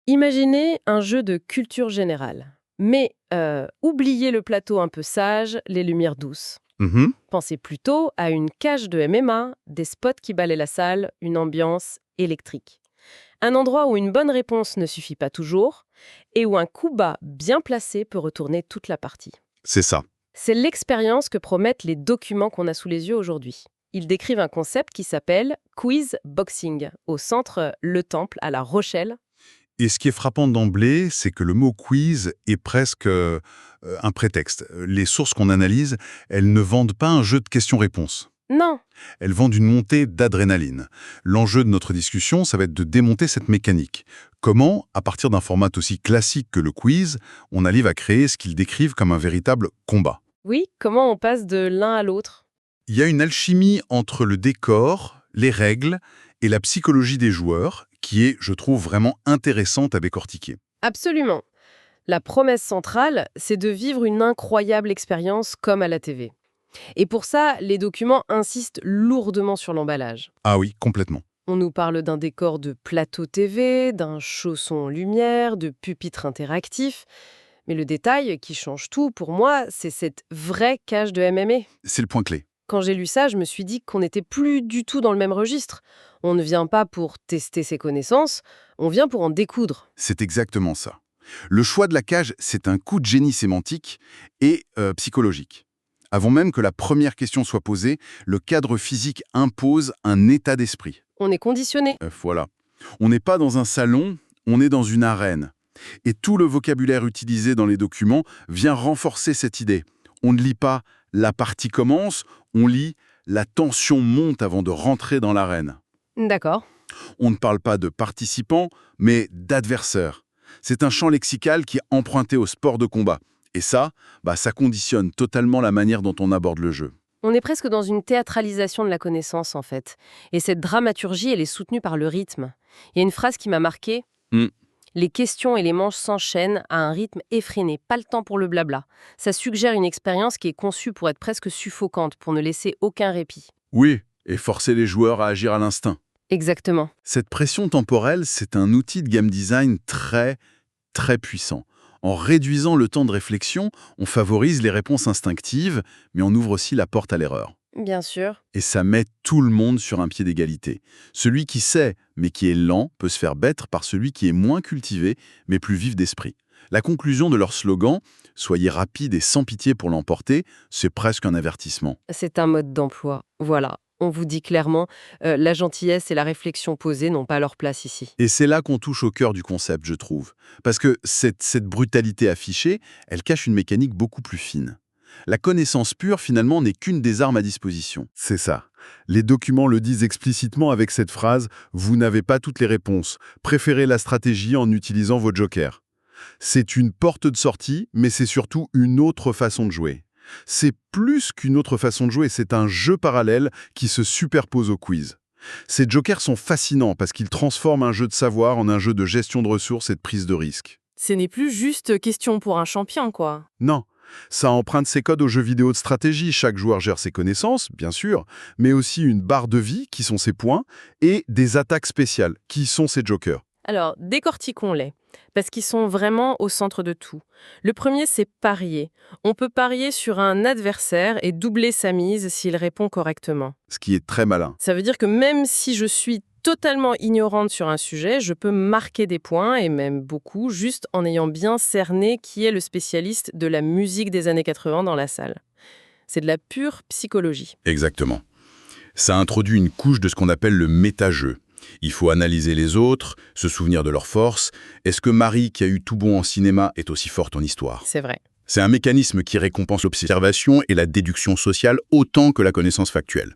Imaginez un jeu de culture générale. Mais oubliez le plateau un peu sage, les lumières douces. Mhm. Pensez plutôt à une cage de MMA, des spots qui balaient la salle, une ambiance électrique. Un endroit où une bonne réponse ne suffit pas toujours et où un coup bas bien placé peut retourner toute la partie. C'est ça. C'est l'expérience que promettent les documents qu'on a sous les yeux aujourd'hui. Ils décrivent un concept qui s'appelle quiz boxing, au centre Le Temple, à La Rochelle. Et ce qui est frappant d'emblée, c'est que le mot quiz est presque un prétexte. Les sources qu'on analyse, elles ne vendent pas un jeu de questions-réponses. Non, Elles vendent une montée d'adrénaline. L'enjeu de notre discussion, ça va être de démonter cette mécanique. Comment, à partir d'un format aussi classique que le quiz, on arrive à créer ce qu'ils décrivent comme un véritable combat. oui, comment on passe de l'un à l'autre? Il y a une alchimie entre le décor, les règles et la psychologie des joueurs qui est, je trouve, vraiment intéressante à décortiquer. Absolument. La promesse centrale, c'est de vivre une incroyable expérience comme à la TV. Et pour ça, les documents insistent lourdement sur l'emballage. Ah oui, complètement. On nous parle d'un décor de plateau TV, d'un chausson en lumière, de pupitres interactifs. Mais le détail qui change tout, pour moi, c'est cette vraie cage de MMA. C'est le point clé. Quand j'ai lu ça, je me suis dit qu'on n'était plus du tout dans le même registre. On ne vient pas pour tester ses connaissances, on vient pour en découdre. C'est exactement ça. Le choix de la cage, c'est un coup de génie sémantique et psychologique. Avant même que la première question soit posée, le cadre physique impose un état d'esprit. On est conditionné. Voilà. On n'est pas dans un salon, on est dans une arène. Et tout le vocabulaire utilisé dans les documents vient renforcer cette idée. On ne lit pas « la partie commence », on lit « la tension monte avant de rentrer dans l'arène ». D'accord. On ne parle pas de participants, mais d'adversaires. C'est un champ lexical qui est emprunté au sport de combat. Et ça, ça conditionne totalement la manière dont on aborde le jeu. On est presque dans une théâtralisation de la connaissance, en fait. Et cette dramaturgie, elle est soutenue par le rythme. Il y a une phrase qui m'a marquée. Hmm. Les questions et les manches s'enchaînent à un rythme effréné, pas le temps pour le blabla. Ça suggère une expérience qui est conçue pour être presque suffocante, pour ne laisser aucun répit. Oui, et forcer les joueurs à agir à l'instinct. Exactement. Cette pression temporelle, c'est un outil de game design très, très puissant. En réduisant le temps de réflexion, on favorise les réponses instinctives, mais on ouvre aussi la porte à l'erreur. Bien sûr. Et ça met tout le monde sur un pied d'égalité. Celui qui sait, mais qui est lent, peut se faire battre par celui qui est moins cultivé, mais plus vif d'esprit. La conclusion de leur slogan, « Soyez rapide et sans pitié pour l'emporter », c'est presque un avertissement. C'est un mode d'emploi. Voilà. On vous dit clairement, la gentillesse et la réflexion posée n'ont pas leur place ici. Et c'est là qu'on touche au cœur du concept, je trouve. Parce que cette brutalité affichée, elle cache une mécanique beaucoup plus fine. La connaissance pure, finalement, n'est qu'une des armes à disposition. C'est ça. Les documents le disent explicitement avec cette phrase « Vous n'avez pas toutes les réponses. Préférez la stratégie en utilisant vos jokers ». C'est une porte de sortie, mais c'est surtout une autre façon de jouer. C'est plus qu'une autre façon de jouer, c'est un jeu parallèle qui se superpose au quiz. Ces jokers sont fascinants parce qu'ils transforment un jeu de savoir en un jeu de gestion de ressources et de prise de risque. Ce n'est plus juste question pour un champion, quoi. Non, ça emprunte ses codes aux jeux vidéo de stratégie. Chaque joueur gère ses connaissances, bien sûr, mais aussi une barre de vie, qui sont ses points, et des attaques spéciales, qui sont ses jokers. Alors, décortiquons-les, parce qu'ils sont vraiment au centre de tout. Le premier, c'est parier. On peut parier sur un adversaire et doubler sa mise s'il répond correctement. Ce qui est très malin. Ça veut dire que même si je suis totalement ignorante sur un sujet, je peux marquer des points, et même beaucoup, juste en ayant bien cerné qui est le spécialiste de la musique des années 80 dans la salle. C'est de la pure psychologie. Exactement. Ça introduit une couche de ce qu'on appelle le méta-jeu. Il faut analyser les autres, se souvenir de leurs forces. Est-ce que Marie, qui a eu tout bon en cinéma, est aussi forte en histoire? C'est vrai. C'est un mécanisme qui récompense l'observation et la déduction sociale autant que la connaissance factuelle.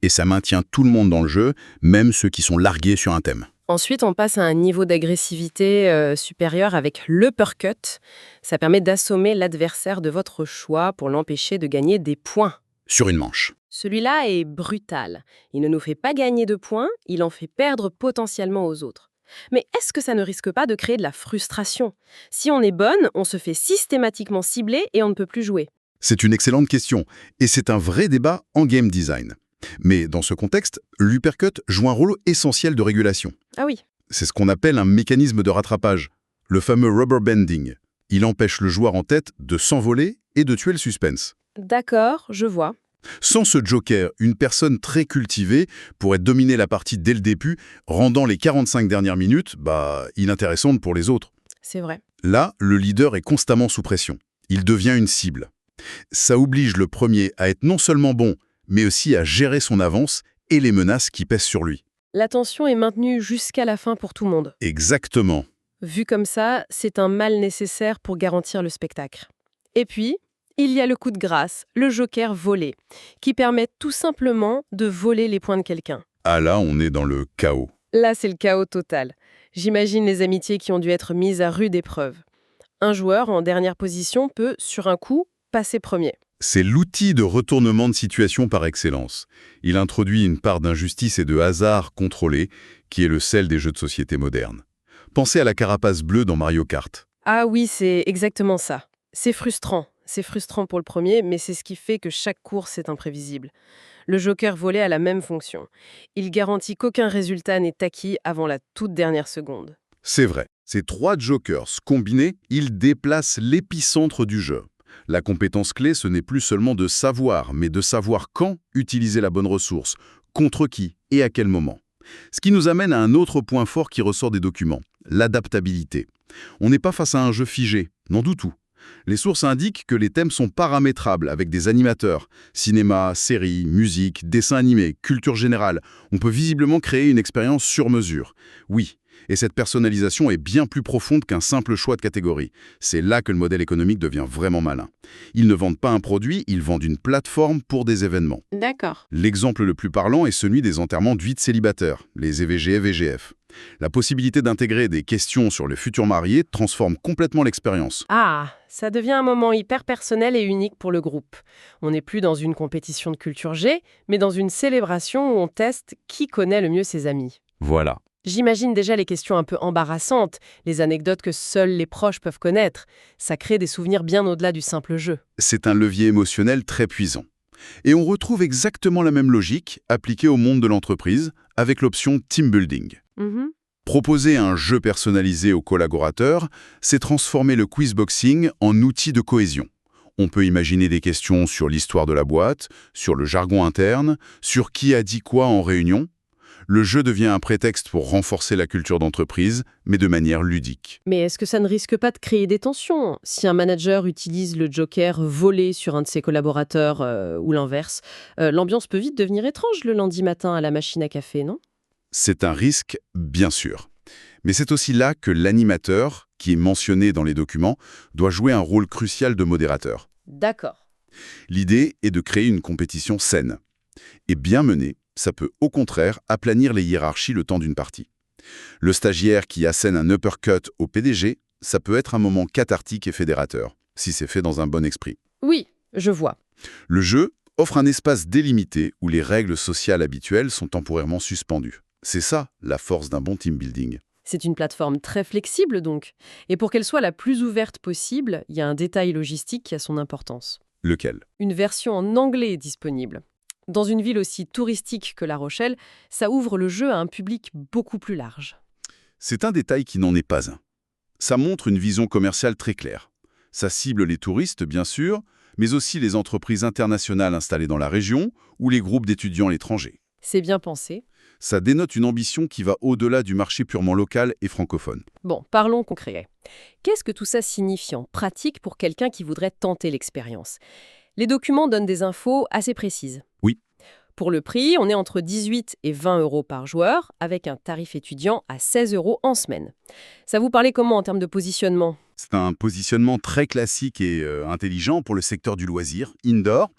Et ça maintient tout le monde dans le jeu, même ceux qui sont largués sur un thème. Ensuite, on passe à un niveau d'agressivité supérieur avec l'uppercut. Ça permet d'assommer l'adversaire de votre choix pour l'empêcher de gagner des points. Sur une manche. Celui-là est brutal. Il ne nous fait pas gagner de points, il en fait perdre potentiellement aux autres. Mais est-ce que ça ne risque pas de créer de la frustration? Si on est bonne, on se fait systématiquement cibler et on ne peut plus jouer. C'est une excellente question, et c'est un vrai débat en game design. Mais dans ce contexte, l'uppercut joue un rôle essentiel de régulation. Ah oui. C'est ce qu'on appelle un mécanisme de rattrapage, le fameux rubber banding. Il empêche le joueur en tête de s'envoler et de tuer le suspense. D'accord, je vois. Sans ce joker, une personne très cultivée pourrait dominer la partie dès le début, rendant les 45 dernières minutes inintéressantes pour les autres. C'est vrai. Là, le leader est constamment sous pression. Il devient une cible. Ça oblige le premier à être non seulement bon, mais aussi à gérer son avance et les menaces qui pèsent sur lui. La tension est maintenue jusqu'à la fin pour tout le monde. Exactement. Vu comme ça, c'est un mal nécessaire pour garantir le spectacle. Et puis, il y a le coup de grâce, le joker volé, qui permet tout simplement de voler les points de quelqu'un. Ah là, on est dans le chaos. Là, c'est le chaos total. J'imagine les amitiés qui ont dû être mises à rude épreuve. Un joueur en dernière position peut, sur un coup, passer premier. C'est l'outil de retournement de situation par excellence. Il introduit une part d'injustice et de hasard contrôlé, qui est le sel des jeux de société modernes. Pensez à la carapace bleue dans Mario Kart. Ah oui, c'est exactement ça. C'est frustrant. C'est frustrant pour le premier, mais c'est ce qui fait que chaque course est imprévisible. Le joker volé a la même fonction. Il garantit qu'aucun résultat n'est acquis avant la toute dernière seconde. C'est vrai. Ces 3 jokers combinés, ils déplacent l'épicentre du jeu. La compétence clé, ce n'est plus seulement de savoir, mais de savoir quand utiliser la bonne ressource, contre qui et à quel moment. Ce qui nous amène à un autre point fort qui ressort des documents, l'adaptabilité. On n'est pas face à un jeu figé, non du tout. Les sources indiquent que les thèmes sont paramétrables avec des animateurs. Cinéma, séries, musique, dessins animés, culture générale. On peut visiblement créer une expérience sur mesure. Oui, et cette personnalisation est bien plus profonde qu'un simple choix de catégorie. C'est là que le modèle économique devient vraiment malin. Ils ne vendent pas un produit, ils vendent une plateforme pour des événements. D'accord. L'exemple le plus parlant est celui des enterrements de vie de célibataires, les EVG et VGF. La possibilité d'intégrer des questions sur les futurs mariés transforme complètement l'expérience. Ah, ça devient un moment hyper personnel et unique pour le groupe. On n'est plus dans une compétition de culture G, mais dans une célébration où on teste qui connaît le mieux ses amis. Voilà. J'imagine déjà les questions un peu embarrassantes, les anecdotes que seuls les proches peuvent connaître. Ça crée des souvenirs bien au-delà du simple jeu. C'est un levier émotionnel très puissant. Et on retrouve exactement la même logique appliquée au monde de l'entreprise avec l'option team building. Proposer un jeu personnalisé aux collaborateurs, c'est transformer le quizboxing en outil de cohésion. On peut imaginer des questions sur l'histoire de la boîte, sur le jargon interne, sur qui a dit quoi en réunion. Le jeu devient un prétexte pour renforcer la culture d'entreprise, mais de manière ludique. Mais est-ce que ça ne risque pas de créer des tensions? Si un manager utilise le joker volé sur un de ses collaborateurs ou l'inverse, l'ambiance peut vite devenir étrange le lundi matin à la machine à café, non? C'est un risque, bien sûr. Mais c'est aussi là que l'animateur, qui est mentionné dans les documents, doit jouer un rôle crucial de modérateur. D'accord. L'idée est de créer une compétition saine. Et bien menée, ça peut au contraire aplanir les hiérarchies le temps d'une partie. Le stagiaire qui assène un uppercut au PDG, ça peut être un moment cathartique et fédérateur, si c'est fait dans un bon esprit. Oui, je vois. Le jeu offre un espace délimité où les règles sociales habituelles sont temporairement suspendues. C'est ça, la force d'un bon team building. C'est une plateforme très flexible donc. Et pour qu'elle soit la plus ouverte possible, il y a un détail logistique qui a son importance. Lequel? Une version en anglais est disponible. Dans une ville aussi touristique que La Rochelle, ça ouvre le jeu à un public beaucoup plus large. C'est un détail qui n'en est pas un. Ça montre une vision commerciale très claire. Ça cible les touristes, bien sûr, mais aussi les entreprises internationales installées dans la région ou les groupes d'étudiants à l'étranger. C'est bien pensé. Ça dénote une ambition qui va au-delà du marché purement local et francophone. Bon, parlons concret. Qu'est-ce que tout ça signifie en pratique pour quelqu'un qui voudrait tenter l'expérience? Les documents donnent des infos assez précises. Oui. Pour le prix, on est entre 18 et 20 euros par joueur, avec un tarif étudiant à 16 euros en semaine. Ça vous parlait comment en termes de positionnement? C'est un positionnement très classique et intelligent pour le secteur du loisir, indoor.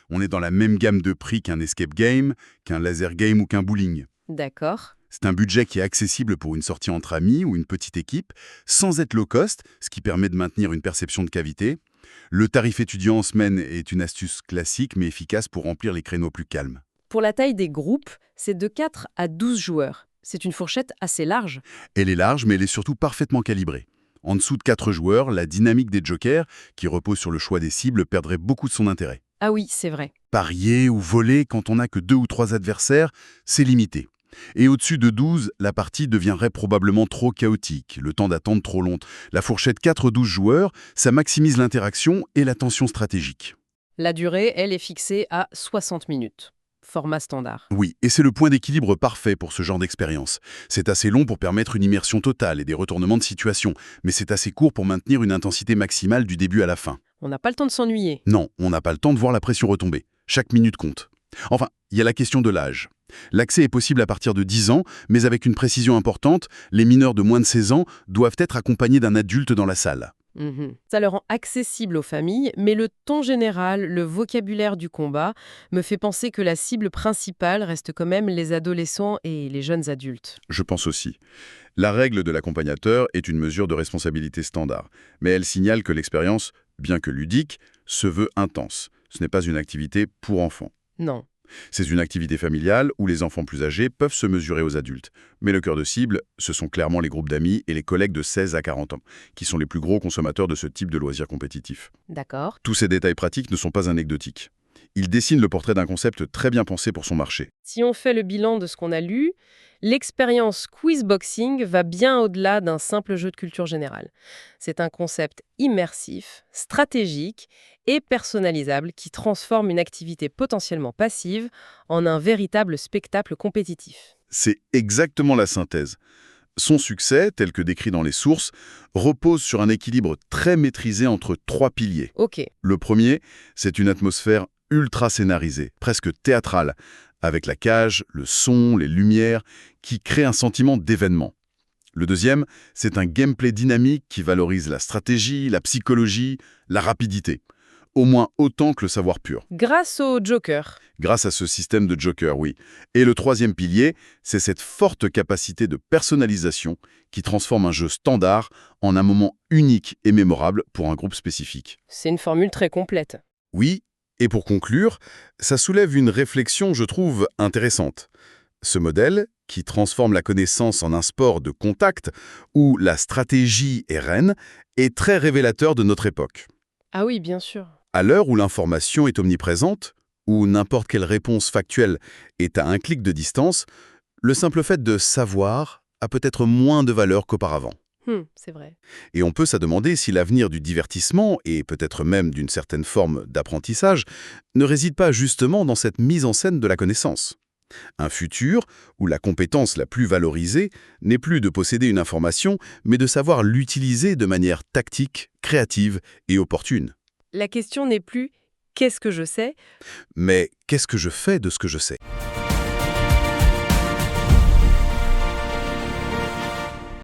On est dans la même gamme de prix qu'un escape game, qu'un laser game ou qu'un bowling. D'accord. C'est un budget qui est accessible pour une sortie entre amis ou une petite équipe, sans être low cost, ce qui permet de maintenir une perception de qualité. Le tarif étudiant en semaine est une astuce classique mais efficace pour remplir les créneaux plus calmes. Pour la taille des groupes, c'est de 4 à 12 joueurs. C'est une fourchette assez large. Elle est large, mais elle est surtout parfaitement calibrée. En dessous de 4 joueurs, la dynamique des jokers, qui repose sur le choix des cibles, perdrait beaucoup de son intérêt. Ah oui, c'est vrai. Parier ou voler quand on n'a que 2 ou 3 adversaires, c'est limité. Et au-dessus de 12, la partie deviendrait probablement trop chaotique, le temps d'attente trop long. La fourchette 4-12 joueurs, ça maximise l'interaction et la tension stratégique. La durée, elle, est fixée à 60 minutes. Format standard. Oui, et c'est le point d'équilibre parfait pour ce genre d'expérience. C'est assez long pour permettre une immersion totale et des retournements de situation, mais c'est assez court pour maintenir une intensité maximale du début à la fin. On n'a pas le temps de s'ennuyer. Non, on n'a pas le temps de voir la pression retomber. Chaque minute compte. Enfin, il y a la question de l'âge. L'accès est possible à partir de 10 ans, mais avec une précision importante, les mineurs de moins de 16 ans doivent être accompagnés d'un adulte dans la salle. Ça le rend accessible aux familles, mais le ton général, le vocabulaire du combat, me fait penser que la cible principale reste quand même les adolescents et les jeunes adultes. Je pense aussi. La règle de l'accompagnateur est une mesure de responsabilité standard, mais elle signale que l'expérience, bien que ludique, se veut intense. Ce n'est pas une activité pour enfants. Non. C'est une activité familiale où les enfants plus âgés peuvent se mesurer aux adultes. Mais le cœur de cible, ce sont clairement les groupes d'amis et les collègues de 16 à 40 ans, qui sont les plus gros consommateurs de ce type de loisirs compétitifs. D'accord. Tous ces détails pratiques ne sont pas anecdotiques. Ils dessinent le portrait d'un concept très bien pensé pour son marché. Si on fait le bilan de ce qu'on a lu, l'expérience Quizboxing va bien au-delà d'un simple jeu de culture générale. C'est un concept immersif, stratégique et personnalisable qui transforme une activité potentiellement passive en un véritable spectacle compétitif. C'est exactement la synthèse. Son succès, tel que décrit dans les sources, repose sur un équilibre très maîtrisé entre 3 piliers. Ok, Le premier, c'est une atmosphère ultra scénarisée, presque théâtrale, avec la cage, le son, les lumières, qui crée un sentiment d'événement. Le deuxième, c'est un gameplay dynamique qui valorise la stratégie, la psychologie, la rapidité. Au moins autant que le savoir pur. grâce au Joker. Grâce à ce système de Joker, oui. Et le troisième pilier, c'est cette forte capacité de personnalisation qui transforme un jeu standard en un moment unique et mémorable pour un groupe spécifique. C'est une formule très complète. Oui, et pour conclure, ça soulève une réflexion, je trouve, intéressante. Ce modèle, qui transforme la connaissance en un sport de contact, où la stratégie est reine, est très révélateur de notre époque. Ah oui, bien sûr. À l'heure où l'information est omniprésente, où n'importe quelle réponse factuelle est à un clic de distance, le simple fait de savoir a peut-être moins de valeur qu'auparavant. C'est vrai. Et on peut se demander si l'avenir du divertissement, et peut-être même d'une certaine forme d'apprentissage, ne réside pas justement dans cette mise en scène de la connaissance. Un futur où la compétence la plus valorisée n'est plus de posséder une information, mais de savoir l'utiliser de manière tactique, créative et opportune. La question n'est plus « qu'est-ce que je sais ?». Mais qu'est-ce que je fais de ce que je sais ?